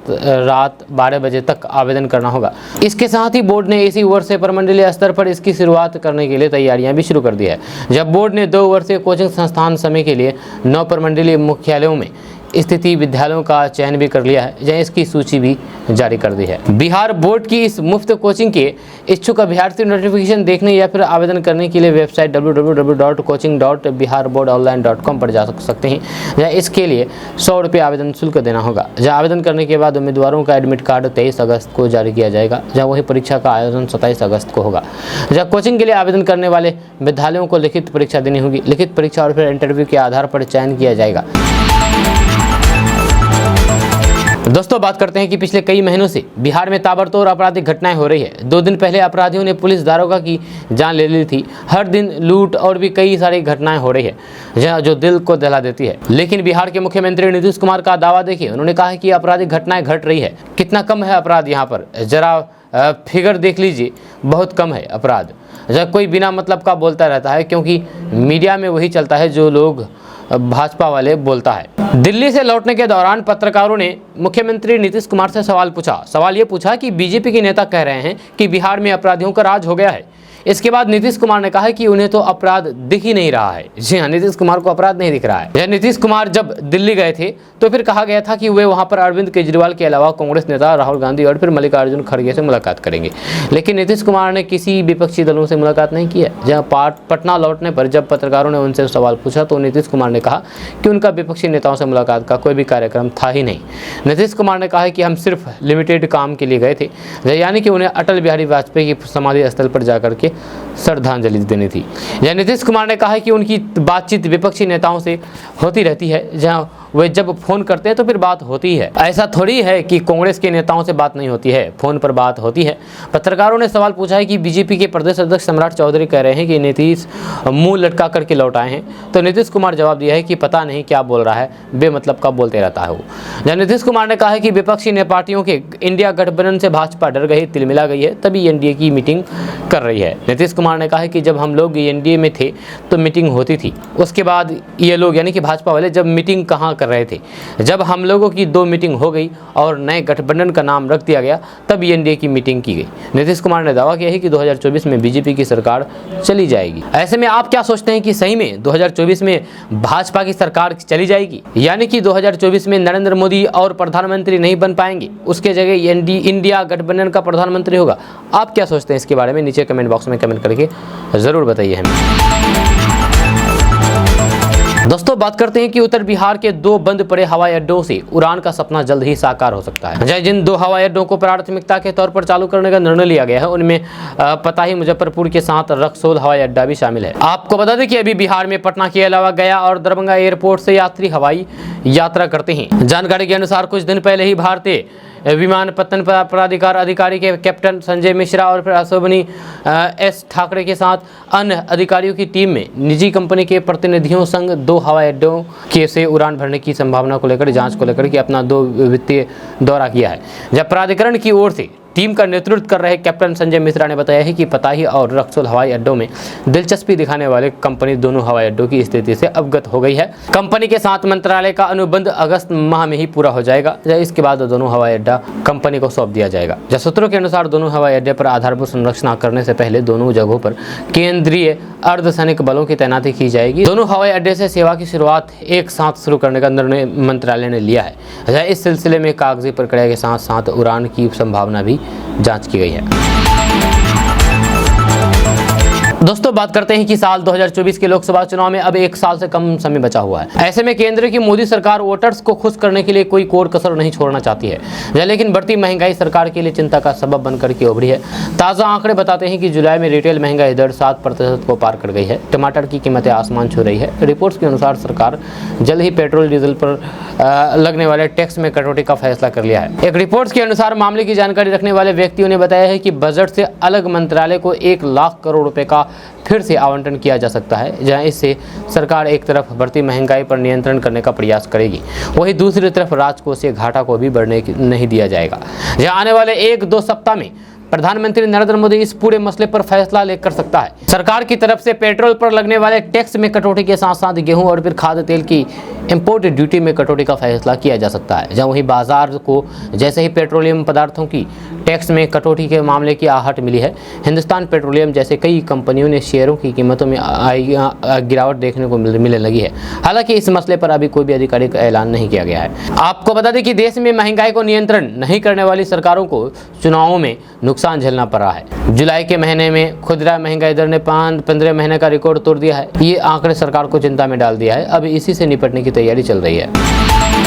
रात 12 बजे तक आवेदन करना होगा। इसके साथ ही बोर्ड ने इसी वर्ष से प्रमंडलीय स्तर पर इसकी शुरुआत करने के लिए तैयारियां भी शुरू कर दी है। जब बोर्ड ने 2 वर्षीय कोचिंग संस्थान समय के लिए 9 प्रमंडलीय मुख्यालयों में स्थिति विद्यालयों का चयन भी कर लिया है, जहां इसकी सूची भी जारी कर दी है। बिहार बोर्ड की इस मुफ्त कोचिंग के इच्छुक अभ्यर्थी नोटिफिकेशन देखने या फिर आवेदन करने के लिए वेबसाइट www.coaching.biharboardonline.com पर जा सकते हैं। जहाँ इसके लिए 100 रुपये आवेदन शुल्क देना होगा। जहाँ आवेदन करने के बाद उम्मीदवारों का एडमिट कार्ड 23 अगस्त को जारी किया जाएगा। जहाँ वही परीक्षा का आयोजन 27 अगस्त को होगा। जहाँ कोचिंग के लिए आवेदन करने वाले विद्यालयों को लिखित परीक्षा देनी होगी। लिखित परीक्षा और फिर इंटरव्यू के आधार पर चयन किया जाएगा। दोस्तों बात करते हैं कि पिछले कई महीनों से बिहार में ताबड़तोड़ आपराधिक घटनाएं हो रही है। 2 दिन पहले अपराधियों ने पुलिस दारोगा की जान ले ली थी। हर दिन लूट और भी कई सारी घटनाएं हो रही है जो दिल को दहला देती है। लेकिन बिहार के मुख्यमंत्री नीतीश कुमार का दावा देखिए। उन्होंने कहा है कि आपराधिक घटनाएं घट रही है। कितना कम है अपराध यहाँ पर, जरा फिगर देख लीजिए, बहुत कम है अपराध। जब कोई बिना मतलब का बोलता रहता है, क्योंकि मीडिया में वही चलता है जो लोग भाजपा वाले बोलता है। दिल्ली से लौटने के दौरान पत्रकारों ने मुख्यमंत्री नीतीश कुमार से सवाल पूछा। सवाल ये पूछा कि बीजेपी के नेता कह रहे हैं कि बिहार में अपराधियों का राज हो गया है। इसके बाद नीतीश कुमार ने कहा कि उन्हें तो अपराध दिख ही नहीं रहा है। जी हाँ, नीतीश कुमार को अपराध नहीं दिख रहा है। यह नीतीश कुमार जब दिल्ली गए थे तो फिर कहा गया था कि वे वहां पर अरविंद केजरीवाल के अलावा कांग्रेस नेता राहुल गांधी और फिर मल्लिकार्जुन खड़गे से मुलाकात करेंगे, लेकिन नीतीश कुमार ने किसी विपक्षी दलों से मुलाकात नहीं की है। जहां पटना लौटने पर जब पत्रकारों ने उनसे सवाल पूछा तो नीतीश कुमार ने कहा कि उनका विपक्षी नेताओं से मुलाकात का कोई भी कार्यक्रम था ही नहीं। नीतीश कुमार ने कहा कि हम सिर्फ लिमिटेड काम के लिए गए थे, यानी कि उन्हें अटल बिहारी वाजपेयी की समाधि स्थल पर जाकर के श्रद्धांजलि देनी थी। नीतीश कुमार ने कहा कि उनकी बातचीत विपक्षी नेताओं से होती रहती है, जहां वे जब फोन करते हैं तो फिर बात होती है। ऐसा थोड़ी है कि कांग्रेस के नेताओं से बात नहीं होती है, फोन पर बात होती है। पत्रकारों ने सवाल पूछा है कि बीजेपी के प्रदेश अध्यक्ष सम्राट चौधरी कह रहे हैं कि नीतीश मुंह लटका करके लौट आए हैं, तो नीतीश कुमार जवाब दिया है कि पता नहीं क्या बोल रहा है, बेमतलब का बोलते रहता है वो। नीतीश कुमार ने कहा है कि विपक्षी पार्टियों के इंडिया गठबंधन से भाजपा डर गई, तिलमिला गई है, तभी एनडीए की मीटिंग कर रही है। नीतीश कुमार ने कहा है कि जब हम लोग एनडीए में थे तो मीटिंग होती थी, उसके बाद ये लोग यानी कि भाजपा वाले जब मीटिंग कहाँ कर रहे थे, जब हम लोगों की 2 मीटिंग हो गई और नए गठबंधन का नाम रख दिया गया तब एनडीए की मीटिंग की गई। नीतीश कुमार ने दावा किया है कि 2024 में बीजेपी की सरकार चली जाएगी। ऐसे में आप क्या सोचते हैं कि सही में 2024 में भाजपा की सरकार चली जाएगी, यानी कि 2024 में नरेंद्र मोदी और प्रधानमंत्री नहीं बन पाएंगे, उसके जगह इंडिया गठबंधन का प्रधानमंत्री होगा? आप क्या सोचते हैं इसके बारे में नीचे कमेंट बॉक्स में कमेंट करके जरूर बताइए हमें। दोस्तों बात करते हैं कि उत्तर बिहार के 2 बंद पड़े हवाई अड्डों से उड़ान का सपना जल्द ही साकार हो सकता है। जिन 2 हवाई अड्डों को प्राथमिकता के तौर पर चालू करने का निर्णय लिया गया है उनमें पताही मुजफ्फरपुर के साथ रक्सौल हवाई अड्डा भी शामिल है। आपको बता दें कि अभी बिहार में पटना के अलावा गया और दरभंगा एयरपोर्ट से यात्री हवाई यात्रा करते हैं। जानकारी के अनुसार कुछ दिन पहले ही भारतीय विमानपत्तन प्राधिकार अधिकारी के कैप्टन संजय मिश्रा और फिर अश्विनी एस ठाकरे के साथ अन्य अधिकारियों की टीम में निजी कंपनी के प्रतिनिधियों संग 2 हवाई अड्डों के से उड़ान भरने की संभावना को लेकर जांच को लेकर के अपना 2 वित्तीय दौरा किया है। जब प्राधिकरण की ओर से टीम का नेतृत्व कर रहे कैप्टन संजय मिश्रा ने बताया है कि पताही और रक्सौल हवाई अड्डों में दिलचस्पी दिखाने वाले कंपनी दोनों हवाई अड्डों की स्थिति से अवगत हो गई है। कंपनी के साथ मंत्रालय का अनुबंध अगस्त माह में ही पूरा हो जाएगा। इसके बाद दोनों हवाई अड्डा कंपनी को सौंप दिया जाएगा। सूत्रों के अनुसार दोनों हवाई अड्डे पर आधारभूत संरचना करने से पहले दोनों जगहों पर केंद्रीय अर्धसैनिक बलों की तैनाती की जाएगी। दोनों हवाई अड्डे से सेवा की शुरुआत एक साथ शुरू करने का निर्णय मंत्रालय ने लिया है। इस सिलसिले में कागजी प्रक्रिया के साथ साथ उड़ान की संभावना भी जांच की गई है। दोस्तों बात करते हैं कि साल 2024 के लोकसभा चुनाव में अब 1 साल से कम समय बचा हुआ है। ऐसे में केंद्र की मोदी सरकार वोटर्स को खुश करने के लिए कोई कोर कसर नहीं छोड़ना चाहती है, लेकिन बढ़ती महंगाई सरकार के लिए चिंता का सबब बनकर के उभरी है। ताज़ा आंकड़े बताते हैं कि जुलाई में रिटेल महंगाई दर 7% को पार कर गई है। टमाटर की कीमतें आसमान छू रही है। रिपोर्ट्स के अनुसार सरकार जल्द ही पेट्रोल डीजल पर लगने वाले टैक्स में कटौती का फैसला कर लिया है। एक रिपोर्ट्स के अनुसार मामले की जानकारी रखने वाले व्यक्तियों ने बताया है कि बजट से अलग मंत्रालय को 1 लाख करोड़ रुपए का फिर से आवंटन किया जा सकता है, जहां इससे सरकार एक तरफ बढ़ती महंगाई पर नियंत्रण करने का प्रयास करेगी, वहीं दूसरी तरफ राजकोषीय घाटा को भी बढ़ने नहीं दिया जाएगा। जहां आने वाले 1-2 सप्ताह में प्रधानमंत्री नरेंद्र मोदी इस पूरे मसले पर फैसला लेकर सकता है। सरकार की तरफ से पेट्रोल पर लगने वाले टैक्स में कटौती के साथ साथ गेहूं और फिर खाद्य तेल की इंपोर्ट ड्यूटी में कटौती का फैसला किया जा सकता है। जहां वहीं बाजार को जैसे ही पेट्रोलियम पदार्थों की टैक्स में कटौती के मामले की आहट मिली है, हिंदुस्तान पेट्रोलियम जैसे कई कंपनियों ने शेयरों की कीमतों में गिरावट देखने को मिलने लगी है। हालांकि इस मसले पर अभी कोई भी आधिकारिक ऐलान नहीं किया गया है। आपको बता दें कि देश में महंगाई को नियंत्रण नहीं करने वाली सरकारों को चुनावों में नुकसान झेलना पड़ रहा है। जुलाई के महीने में खुदरा महंगाई दर ने 15 महीने का रिकॉर्ड तोड़ दिया है। ये आंकड़े सरकार को चिंता में डाल दिया है। अब इसी से निपटने की तैयारी चल रही है।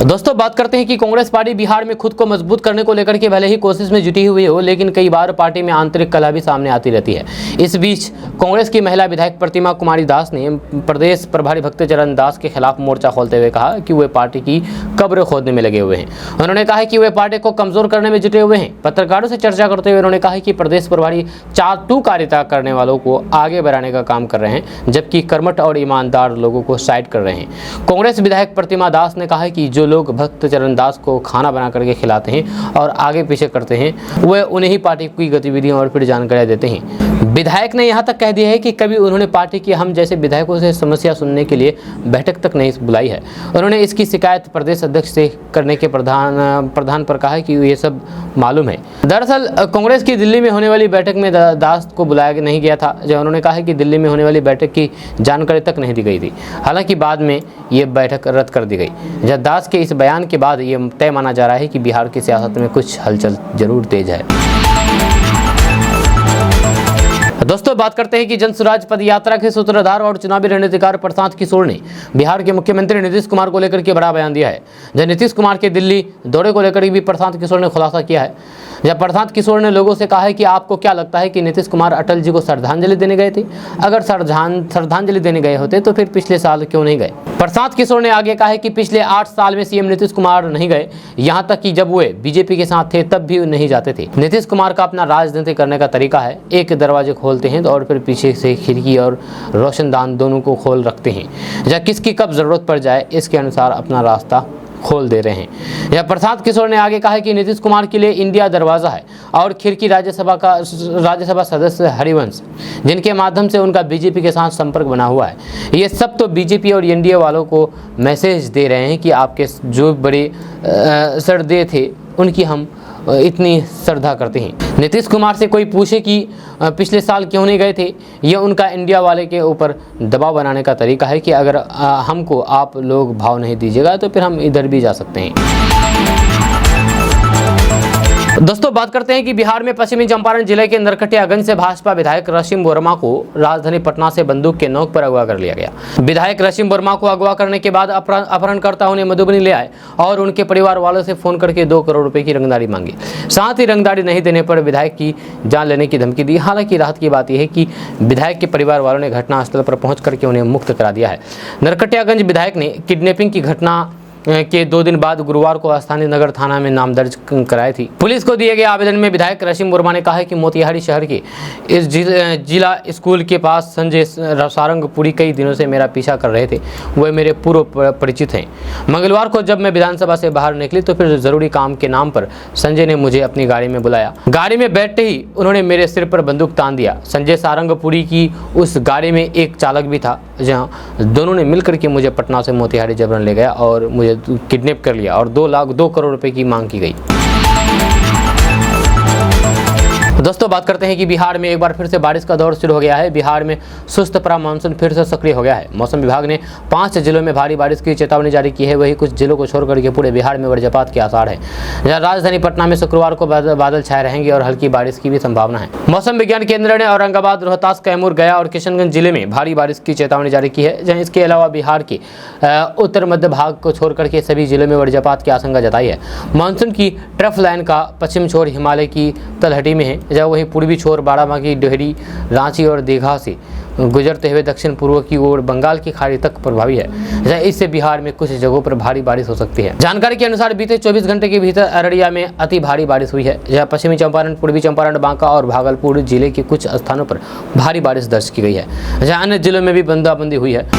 दोस्तों बात करते हैं कि कांग्रेस पार्टी बिहार में खुद को मजबूत करने को लेकर के भले ही कोशिश में जुटी हुई हो, लेकिन कई बार पार्टी में आंतरिक कलह भी सामने आती रहती है। इस बीच कांग्रेस की महिला विधायक प्रतिमा कुमारी दास ने प्रदेश प्रभारी भक्तचरण दास के खिलाफ मोर्चा खोलते हुए कहा कि वे पार्टी की कब्र खोदने में लगे हुए हैं। उन्होंने कहा कि वे पार्टी को कमजोर करने में जुटे हुए हैं। पत्रकारों से चर्चा करते हुए उन्होंने कहा कि प्रदेश प्रभारी चाटुकारिता करने वालों को आगे बढ़ाने का काम कर रहे हैं, जबकि कर्मठ और ईमानदार लोगों को साइड कर रहे हैं। कांग्रेस विधायक प्रतिमा दास ने कहा कि जो लोग भक्त चरणदास को खाना बना करके खिलाते हैं और आगे पीछे करते हैं, वह उन्हें ही पार्टी की गतिविधियों और फिर जानकारियाँ देते हैं। विधायक ने यहाँ तक कह दिया है कि कभी उन्होंने पार्टी की हम जैसे विधायकों से समस्या सुनने के लिए बैठक तक नहीं बुलाई है। उन्होंने इसकी शिकायत प्रदेश अध्यक्ष से करने के प्रधान पर कहा है कि ये सब मालूम है। दरअसल कांग्रेस की दिल्ली में होने वाली बैठक में दास को बुलाया नहीं गया था, जब उन्होंने कहा है कि दिल्ली में होने वाली बैठक की जानकारी तक नहीं दी गई थी। हालांकि बाद में ये बैठक रद्द कर दी गई। जब दास के इस बयान के बाद ये तय माना जा रहा है कि बिहार की सियासत में कुछ हलचल जरूर तेज है। दोस्तों, बात करते हैं कि जन स्वराज पद यात्रा के सूत्रधार और चुनावी रणनीतिकार प्रशांत किशोर ने बिहार के मुख्यमंत्री नीतीश कुमार को लेकर के बड़ा बयान दिया है। जब नीतीश कुमार के दिल्ली दौरे को लेकर भी प्रशांत किशोर ने खुलासा किया है। जब प्रशांत किशोर ने लोगों से कहा है कि आपको क्या लगता है कि नीतीश कुमार अटल जी को श्रद्धांजलि देने गए थे? अगर श्रद्धांजलि देने गए होते तो फिर पिछले साल क्यों नहीं गए? प्रशांत किशोर ने आगे कहा है कि पिछले 8 साल में सीएम नीतीश कुमार नहीं गए, यहाँ तक कि जब वे बीजेपी के साथ थे तब भी नहीं जाते थे। नीतीश कुमार का अपना राजनीति करने का तरीका है, एक दरवाजे खोलते हैं और फिर पीछे से खिड़की और रोशनदान दोनों को खोल रखते हैं, या किसकी कब जरूरत पड़ जाए इसके अनुसार अपना रास्ता खोल दे रहे हैं। यह प्रशांत किशोर ने आगे कहा है कि नीतीश कुमार के लिए इंडिया दरवाजा है और खिड़की राज्यसभा सदस्य हरिवंश, जिनके माध्यम से उनका बीजेपी के साथ संपर्क बना हुआ है। ये सब तो बीजेपी और एनडीए वालों को मैसेज दे रहे हैं कि आपके जो बड़े सरदे थे उनकी हम इतनी श्रद्धा करते हैं। नीतीश कुमार से कोई पूछे कि पिछले साल क्यों नहीं गए थे, यह उनका इंडिया वाले के ऊपर दबाव बनाने का तरीका है कि अगर हमको आप लोग भाव नहीं दीजिएगा तो फिर हम इधर भी जा सकते हैं। दोस्तों, बात करते हैं कि बिहार में पश्चिमी चंपारण जिले के नरकटियागंज से भाजपा विधायक रशीम वर्मा को राजधानी पटना से बंदूक के नोक पर अगवा कर लिया गया। विधायक रशीम वर्मा को अगवा करने के बाद अपहरणकर्ताओं ने मधुबनी ले आए और उनके परिवार वालों से फोन करके 2 करोड़ रुपए की रंगदारी मांगी। साथ ही रंगदारी नहीं देने पर विधायक की जान लेने की धमकी दी। हालांकि राहत की बात यह है कि विधायक के परिवार वालों ने घटनास्थल पर पहुंच करके उन्हें मुक्त करा दिया है। नरकटियागंज विधायक ने किडनैपिंग की घटना के 2 दिन बाद गुरुवार को स्थानीय नगर थाना में नाम दर्ज कराई थी। पुलिस को दिए गए आवेदन में विधायक रशीम वर्मा ने कहा है कि मोतिहारी शहर के इस जिला स्कूल के पास संजय सारंगपुरी कई दिनों से मेरा पीछा कर रहे थे। वे मेरे पूर्व परिचित हैं। मंगलवार को जब मैं विधानसभा से बाहर निकली तो फिर जरूरी काम के नाम पर संजय ने मुझे अपनी गाड़ी में बुलाया। गाड़ी में बैठते ही उन्होंने मेरे सिर पर बंदूक तान दिया। संजय सारंगपुरी की उस गाड़ी में एक चालक भी था, जहाँ दोनों ने मिलकर के मुझे पटना से मोतिहारी जबरन ले गया और मुझे किडनैप कर लिया और 2 करोड़ रुपए की मांग की गई। दोस्तों, बात करते हैं कि बिहार में एक बार फिर से बारिश का दौर शुरू हो गया है। बिहार में सुस्त पड़ा मानसून फिर से सक्रिय हो गया है। मौसम विभाग ने 5 जिलों में भारी बारिश की चेतावनी जारी की है। वहीं कुछ जिलों को छोड़कर के पूरे बिहार में वज्रपात के आसार है। जहाँ राजधानी पटना में शुक्रवार को बादल छाए रहेंगे और हल्की बारिश की भी संभावना है। मौसम विज्ञान केंद्र ने औरंगाबाद, रोहतास, कैमूर, गया और किशनगंज जिले में भारी बारिश की चेतावनी जारी की है। जहाँ इसके अलावा बिहार के उत्तर मध्य भाग को छोड़कर के सभी जिलों में वज्रपात की आशंका जताई है। मानसून की ट्रफ लाइन का पश्चिम छोर हिमालय की तलहटी में है, जब वहीं पूर्वी छोर बाराबंकी, डेहरी, रांची और दीघा से गुजरते हुए दक्षिण पूर्व की ओर बंगाल की खाड़ी तक प्रभावी है। जहाँ इससे बिहार में कुछ जगहों पर भारी बारिश हो सकती है। जानकारी के अनुसार बीते 24 घंटे के भीतर अररिया में अति भारी बारिश हुई है। जहाँ पश्चिमी चंपारण, पूर्वी चंपारण, बांका और भागलपुर जिले के कुछ स्थानों पर भारी बारिश दर्ज की गई है। जहाँ अन्य जिलों में भी बूंदाबांदी हुई है।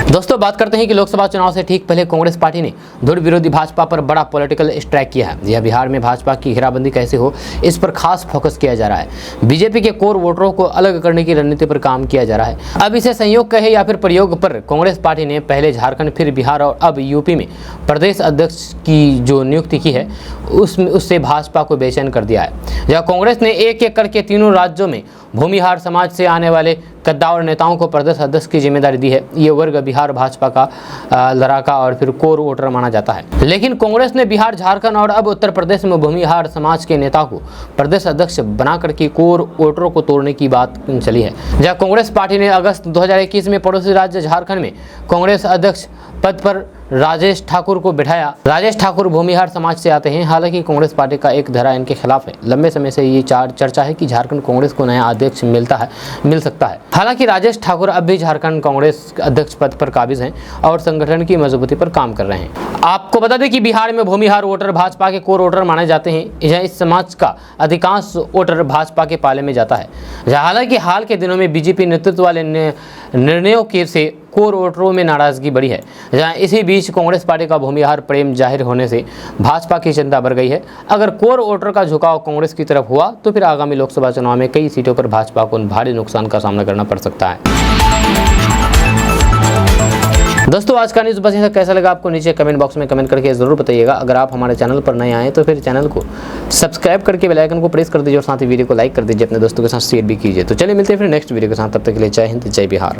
दोस्तों, बात करते हैं कि लोकसभा चुनाव से ठीक पहले कांग्रेस पार्टी ने धुर विरोधी भाजपा पर बड़ा पॉलिटिकल स्ट्राइक किया है। यह बिहार में भाजपा की घेराबंदी कैसे हो, इस पर खास फोकस किया जा रहा है। बीजेपी के कोर वोटरों को अलग करने की रणनीति पर काम किया जा रहा है। अब इसे संयोग कहे या फिर प्रयोग पर कांग्रेस पार्टी ने पहले झारखंड, फिर बिहार और अब यूपी में प्रदेश अध्यक्ष की जो नियुक्ति की है उससे भाजपा को बेचैन कर दिया है। जहाँ कांग्रेस ने एक एक करके तीनों राज्यों में भूमिहार समाज से आने वाले कद्दावर नेताओं को प्रदेश अध्यक्ष की जिम्मेदारी दी है। ये वर्ग बिहार भाजपा का लड़ाका और फिर कोर वोटर माना जाता है। लेकिन कांग्रेस ने बिहार, झारखंड और अब उत्तर प्रदेश में भूमिहार समाज के नेता को प्रदेश अध्यक्ष बनाकर के कोर वोटरों को तोड़ने की बात चली है। जहाँ कांग्रेस पार्टी ने अगस्त 2021 में पड़ोसी राज्य झारखंड में कांग्रेस अध्यक्ष पद पर राजेश ठाकुर को बिठाया। राजेश ठाकुर भूमिहार समाज से आते हैं। हालांकि कांग्रेस पार्टी का एक धारा इनके खिलाफ है। लंबे समय से ये चर्चा है कि झारखंड कांग्रेस को नया अध्यक्ष मिल सकता है। हालांकि राजेश ठाकुर अब भी झारखंड कांग्रेस अध्यक्ष पद पर काबिज हैं और संगठन की मजबूती पर काम कर रहे हैं। आपको बता दें कि बिहार में भूमिहार वोटर भाजपा के कोर वोटर माने जाते हैं। यह इस समाज का अधिकांश वोटर भाजपा के पाले में जाता है। हालांकि हाल के दिनों में बीजेपी नेतृत्व वाले निर्णयों के से कोर वोटरों में नाराजगी बढ़ी है। जहां इसी बीच कांग्रेस पार्टी का भूमिहार प्रेम जाहिर होने से भाजपा की चिंता बढ़ गई है। अगर कोर वोटर का झुकाव कांग्रेस की तरफ हुआ तो फिर आगामी लोकसभा चुनाव में कई सीटों पर भाजपा को भारी नुकसान का सामना करना पड़ सकता है। दोस्तों आज का न्यूज़ बस यह कैसा लगा आपको नीचे कमेंट बॉक्स में कमेंट करके ज़रूर बताइएगा। अगर आप हमारे चैनल पर नए आए तो फिर चैनल को सब्सक्राइब करके बेल आइकन को प्रेस कर दीजिए और साथ ही वीडियो को लाइक कर दीजिए, अपने दोस्तों के साथ शेयर भी कीजिए। तो चलिए मिलते हैं फिर नेक्स्ट वीडियो के साथ, तब तक के लिए जय हिंद जय बिहार।